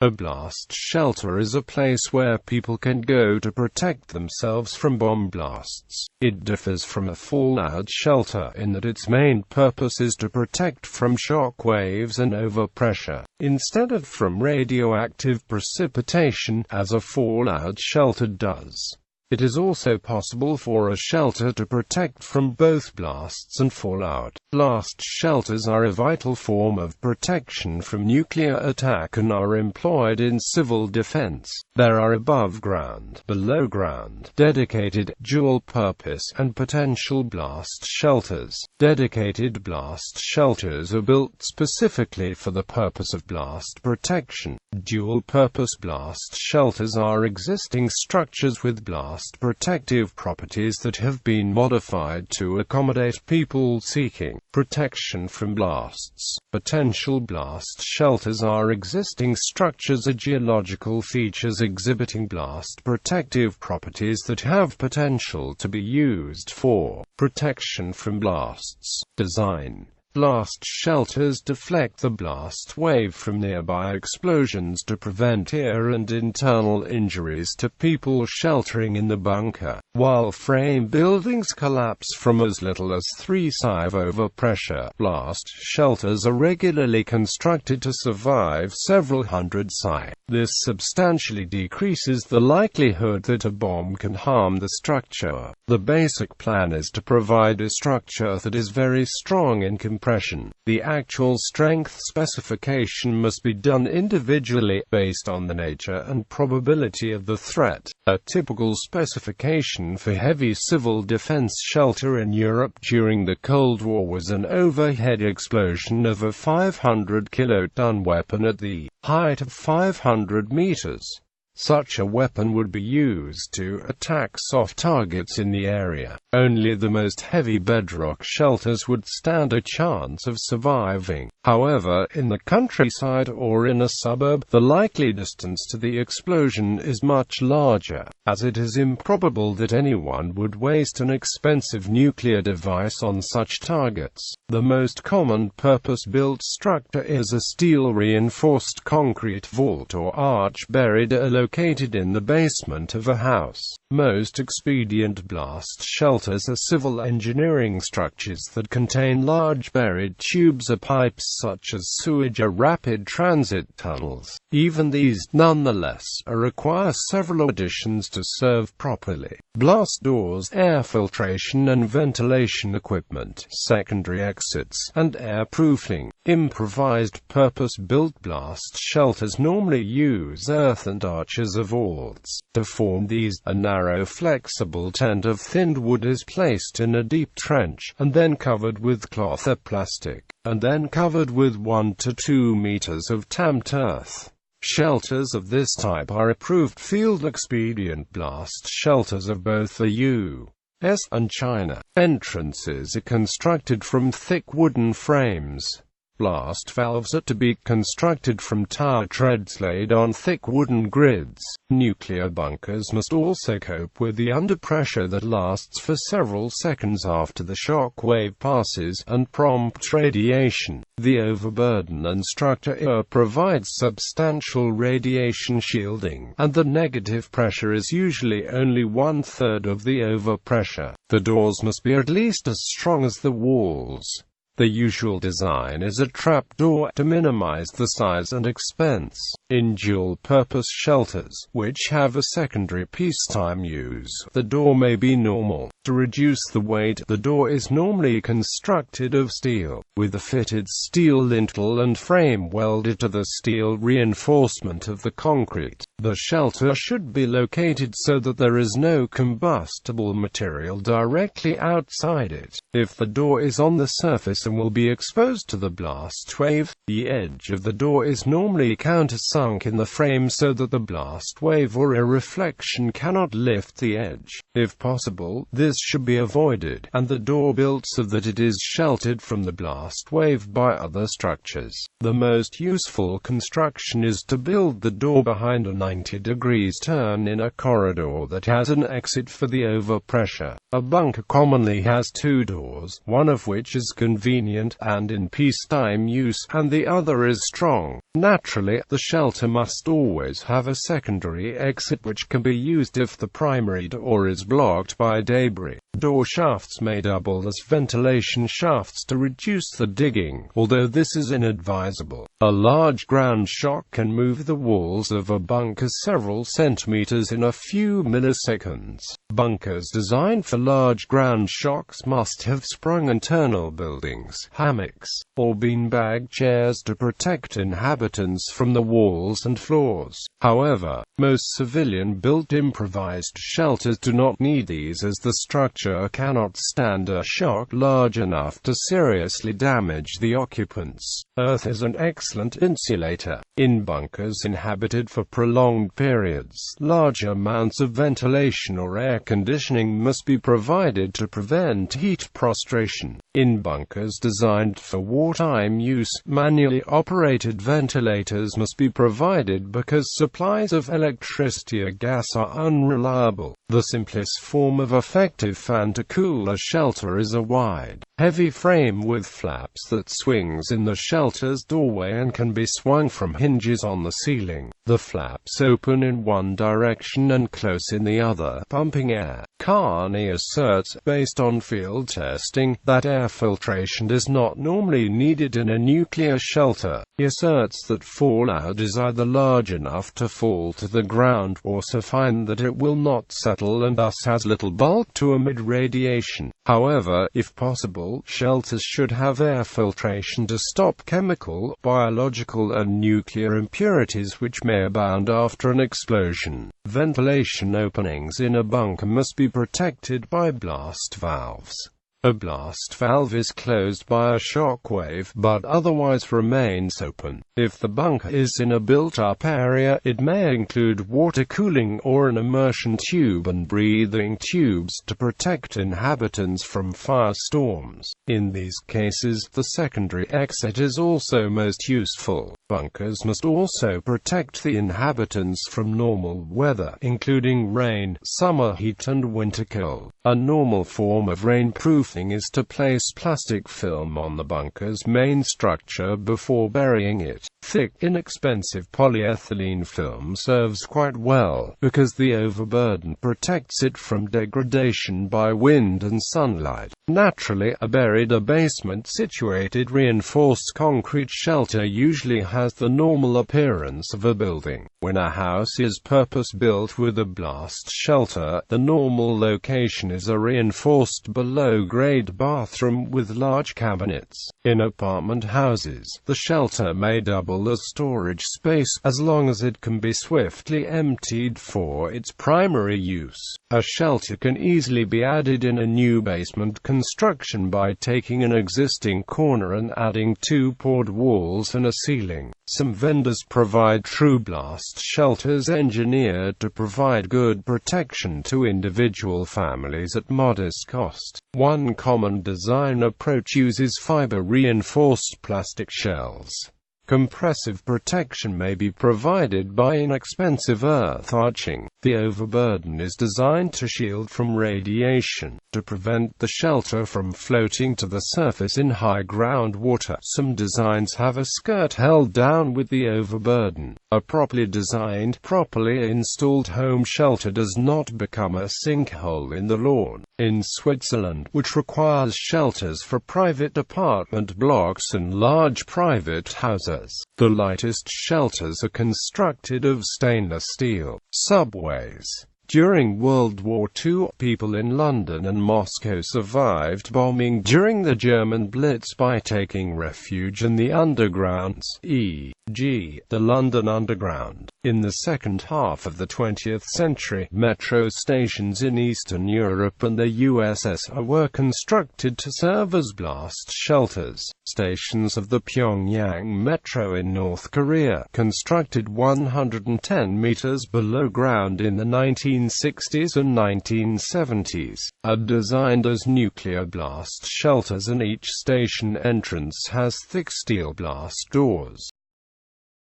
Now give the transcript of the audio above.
A blast shelter is a place where people can go to protect themselves from bomb blasts. It differs from a fallout shelter in that its main purpose is to protect from shock waves and overpressure, instead of from radioactive precipitation, as a fallout shelter does. It is also possible for a shelter to protect from both blasts and fallout. Blast shelters are a vital form of protection from nuclear attack and are employed in civil defense. There are above-ground, below-ground, dedicated, dual-purpose, and potential blast shelters. Dedicated blast shelters are built specifically for the purpose of blast protection. Dual-purpose blast shelters are existing structures with blast protective properties that have been modified to accommodate people seeking protection from blasts. Potential blast shelters are existing structures or geological features exhibiting blast protective properties that have potential to be used for protection from blasts. Design. Blast shelters deflect the blast wave from nearby explosions to prevent ear and internal injuries to people sheltering in the bunker, while frame buildings collapse from as little as 3 psi overpressure. Blast shelters are regularly constructed to survive several hundred psi. This substantially decreases the likelihood that a bomb can harm the structure. The basic plan is to provide a structure that is very strong in compression. The actual strength specification must be done individually, based on the nature and probability of the threat. A typical specification for heavy civil defense shelter in Europe during the Cold War was an overhead explosion of a 500 kiloton weapon at the height of 500 meters. Such a weapon would be used to attack soft targets in the area. Only the most heavy bedrock shelters would stand a chance of surviving. However, in the countryside or in a suburb, the likely distance to the explosion is much larger, as it is improbable that anyone would waste an expensive nuclear device on such targets. The most common purpose-built structure is a steel-reinforced concrete vault or arch buried located in the basement of a house. Most expedient blast shelters are civil engineering structures that contain large buried tubes or pipes such as sewage or rapid transit tunnels. Even these, nonetheless, require several additions to serve properly. Blast doors, air filtration and ventilation equipment, secondary exits, and airproofing. Improvised purpose-built blast shelters normally use earthen arches or vaults. To form these, a narrow flexible tent of thinned wood is placed in a deep trench, and then covered with cloth or plastic, and then covered with 1 to 2 meters of tamped earth. Shelters of this type are approved field-expedient blast shelters of both the U.S. and China. Entrances are constructed from thick wooden frames. Blast valves are to be constructed from tower treads laid on thick wooden grids. Nuclear bunkers must also cope with the underpressure that lasts for several seconds after the shock wave passes, and prompt radiation. The overburden and structure provides substantial radiation shielding, and the negative pressure is usually only 1/3 of the overpressure. The doors must be at least as strong as the walls. The usual design is a trapdoor, to minimize the size and expense. In dual-purpose shelters, which have a secondary peacetime use, the door may be normal. To reduce the weight, the door is normally constructed of steel, with a fitted steel lintel and frame welded to the steel reinforcement of the concrete. The shelter should be located so that there is no combustible material directly outside it. If the door is on the surface and will be exposed to the blast wave, the edge of the door is normally countersunk in the frame so that the blast wave or a reflection cannot lift the edge. If possible, this should be avoided, and the door built so that it is sheltered from the blast wave by other structures. The most useful construction is to build the door behind a 90-degree turn in a corridor that has an exit for the overpressure. A bunker commonly has two doors, one of which is convenient and in peacetime use, and the other is strong. Naturally, the shelter must always have a secondary exit which can be used if the primary door is blocked by debris. Door shafts may double as ventilation shafts to reduce the digging, although this is inadvisable. A large ground shock can move the walls of a bunker several centimeters in a few milliseconds. Bunkers designed for large ground shocks must have sprung internal buildings, hammocks, or beanbag chairs to protect inhabitants from the walls and floors. However, most civilian-built improvised shelters do not need these, as the structure cannot stand a shock large enough to seriously damage the occupants. Earth is an excellent insulator. In bunkers inhabited for prolonged periods, large amounts of ventilation or air conditioning must be provided to prevent heat prostration. In bunkers designed for wartime use, manually operated ventilators must be provided because supplies of electricity or gas are unreliable. The simplest form of effective fan to cool a shelter is a wide, heavy frame with flaps that swings in the shelter's doorway and can be swung from hinges on the ceiling. The flaps open in one direction and close in the other, pumping air. Carney asserts, based on field testing, that air filtration is not normally needed in a nuclear shelter. He asserts that fallout is either large enough to fall to the ground, or so fine that it will not settle and thus has little bulk to emit radiation. However, if possible, shelters should have air filtration to stop chemical, biological and nuclear impurities which may abound after an explosion. Ventilation openings in a bunker must be protected by blast valves. A blast valve is closed by a shock wave, but otherwise remains open. If the bunker is in a built-up area, it may include water cooling or an immersion tube and breathing tubes to protect inhabitants from firestorms. In these cases, the secondary exit is also most useful. Bunkers must also protect the inhabitants from normal weather, including rain, summer heat and winter cold. A normal form of rainproofing is to place plastic film on the bunker's main structure before burying it. Thick, inexpensive polyethylene film serves quite well, because the overburden protects it from degradation by wind and sunlight. Naturally, a buried or basement-situated reinforced concrete shelter usually has the normal appearance of a building. When a house is purpose-built with a blast shelter, the normal location is a reinforced below-grade bathroom with large cabinets. In apartment houses, the shelter may double as storage space, as long as it can be swiftly emptied for its primary use. A shelter can easily be added in a new basement construction by taking an existing corner and adding two poured walls and a ceiling. Some vendors provide true blast shelters engineered to provide good protection to individual families at modest cost. One common design approach uses fiber-reinforced plastic shells. Compressive protection may be provided by inexpensive earth arching. The overburden is designed to shield from radiation, to prevent the shelter from floating to the surface in high groundwater. Some designs have a skirt held down with the overburden. A properly designed, properly installed home shelter does not become a sinkhole in the lawn. In Switzerland, which requires shelters for private apartment blocks and large private houses, the lightest shelters are constructed of stainless steel. Subways. During World War II, people in London and Moscow survived bombing during the German Blitz by taking refuge in the undergrounds, e.g., the London Underground. In the second half of the 20th century, metro stations in Eastern Europe and the USSR were constructed to serve as blast shelters. Stations of the Pyongyang Metro in North Korea, constructed 110 meters below ground in the 1960s and 1970s, are designed as nuclear blast shelters, and each station entrance has thick steel blast doors.